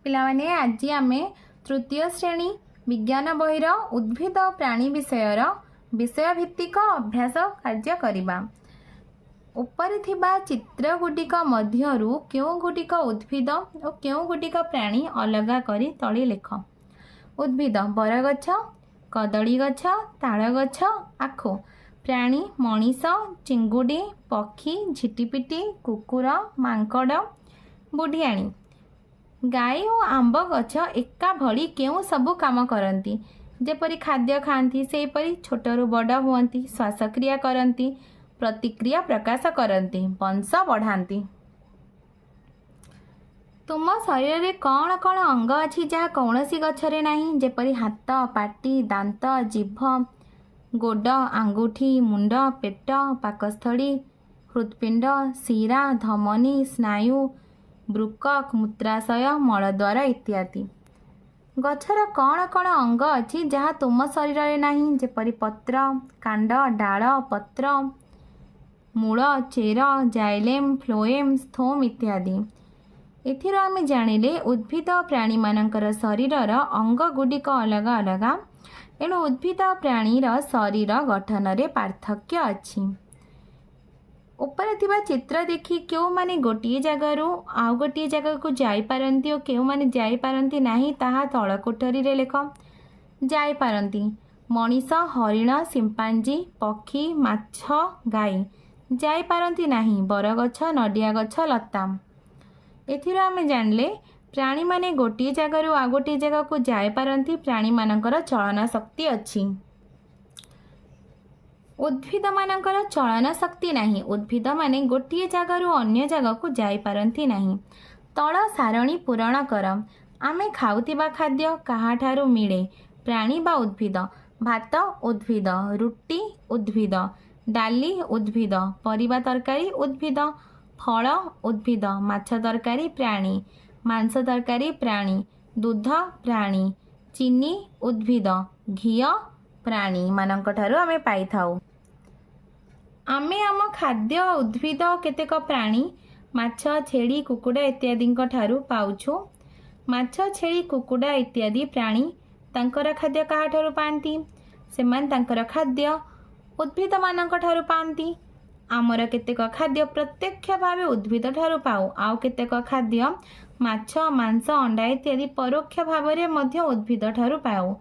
पिलामाने आज आमे तृतीय श्रेणी विज्ञान बहिर उद्भिद और प्राणी विषय भित्तिक अभ्यास कार्य करिबा। ऊपर थिबा चित्र गुटिक मध्यरु केउ गुटिक उद्भिद और केउ गुटिक प्राणी अलगा करी तळे लेख। उद्भिद बरगछ, कदली गछ, ताड़ गछ, आखो। प्राणी मनीष, चिंगुड़ी, पक्षी, झिटिपिटी, कुकुर, मांकड़, बुढ़ियाणी। गाई और आंब गछ एका भली केउ सबु काम करती, जेपरी खाद्य खाती सेपरी छोटरू बड़ हुअंती, श्वासक्रिया करती, प्रतिक्रिया प्रकाश करती, वंश बढ़ाती। तुम शरीर में कौन कौन अंग अच्छी जहाँ कौन सी गछरे नहीं, जेपरी हाथ, पाटी, दांत, जीभ, गोड़, आंगुठी, मुंड, पेट, पाकस्थली, हृत्पिंड, शिरा, धमनी, स्नायु, बृकक, मूत्राशय, मलद्वार इत्यादि। गछर कौन कौन अंग अच्छी जहाँ तुम शरीर में नहीं, जेपरी पत्र, कांड, डाल, पत्र, मूल, चेर, जाइलेम, फ्लोएम, स्थोम इत्यादि। एथिर आमे जानिले उद्भिद प्राणी मानकर शरीरर अंग गुडिक अलग अलग, एणु उद्भिद प्राणीर शरीर गठन रे पार्थक्य अछि। ऊपर थिबा चित्र देखि केउ माने गोटिए जगारू आउ गोटिए जगह को जाई पारंती और केउ माने जाई पारंती नाही ताहा तळ कोठरी रे लेख। जाई पारंती मनीष, हरिण, सिंपांजी, पक्षी, माछ, गाई। जाई पारंती नाही बरगछ, नडिया गछ, लता। एथिर आमे जानले प्राणी माने गोटिए जगारू आ गोटिए जगह को जाई पारंती, प्राणी मानकर चलन शक्ति अछि। उद्भिद मानकर चलन शक्ति नाही, उद्भिद माने गोटिए जगारू अन्य जगह को जाई पारंती नाही। तळ सारणी पूरण कर। आमे खाउतिबा खाद्य काहाठारू मिले, प्राणी बा उद्भिद। भात उद्भिद, रुटी उद्भिद, डाली उद्भिद, परिबा तरकारी उद्भिद, फल उद्भिद, माछ तरकारी प्राणी, मांस तरकारी प्राणी, दूध प्राणी, चीनी उद्भिद, घी प्राणी मानकठारू आमे पाई थाउ। आमे आम खाद्य उद्भिद केतेक प्राणी माछ, छेड़ी, कुकुड़ा इत्यादि ठारू पाउछु। माछ, छेड़ी, कुकुड़ा इत्यादि प्राणी तांकर खाद्य काहाठारू पांती, सेमान तांकर खाद्य उद्भिद मानक ठारू पांती। आमर केतेक खाद्य प्रत्यक्ष भावे उद्भिद ठारू पाऊ, आउ केतेक खाद्य माछ, मांस, अंडा इत्यादि परोक्ष भावे मध्य उद्भिद ठारू पाऊ।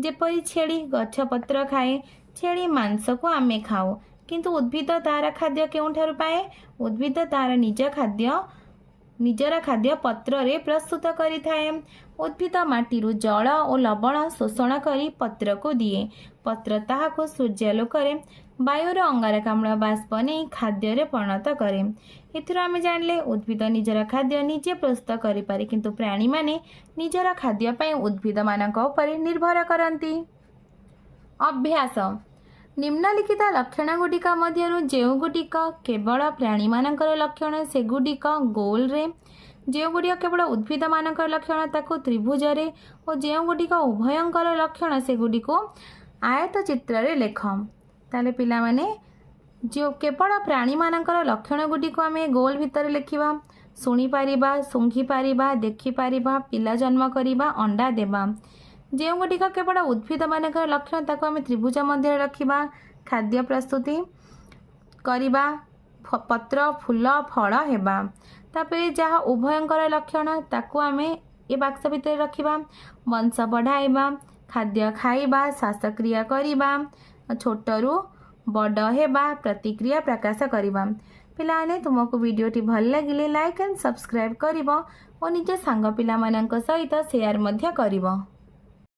जेपरी छेड़ी गछ पत्र खाए, छेड़ी मांस को आमे खाऊ, किंतु उद्भिद तार खाद्य केउठारू पाए? उद्भिद तार निजर खाद्य पत्र रे प्रस्तुत करि थाए। उद्भिद माटीरू जल और लवण शोषण करी पत्र को दिए, पत्र ताहाको सूर्यालोक रे वायुर अंगारकाम्ल बाष्प नहीं खाद्य रे परिणत करे। एथिर आमे जानले उद्भिद निजर खाद्य निजे प्रस्तुत करि पारे, किंतु प्राणी माने निजर खाद्य पय उद्भिद मानक उपरे निर्भर करती। अभ्यास निम्नलिखित लक्षण गुडिक मध्यरु जेउ गुडिक केवल प्राणी मानकर लक्षण सेगुडिक गोल रे, जेउ गुडिक केवल उद्भिद मानकर लक्षण ताको त्रिभुज रे, और जेउ गुडिक उभयंकर लक्षण सेगुडिको आयत चित्र रे लेख। ताले पिला माने जो केवल प्राणी मानकर लक्षण गुडिक आमे गोल भितर लेखिबा, सुनी पारिबा, सुंघी पारिबा, देखि पारिबा, पिला जन्म करिबा, अंडा देबा। जो गुटिक केवल उद्भिद मानक लक्षण ताको आमे त्रिभुज मध्य रखिबा, खाद्य प्रस्तुति करिबा, पत्र, फूल, फल हेबा। तापरे जहाँ उभयंकर लक्षण ताको आमे ए बाक्स भितर रखिबा, वंश बढ़ाइबा, खाद्य खाइबा, श्वासक्रिया करिबा, छोटरू बड़ हेबा, प्रतिक्रिया प्रकाश करिबा। पिलाने तुमको वीडियोटी भल लागिले लाइक एंड सब्सक्राइब करिबो और निज सांग पिला मानक सहित शेयर मध्य करिबो।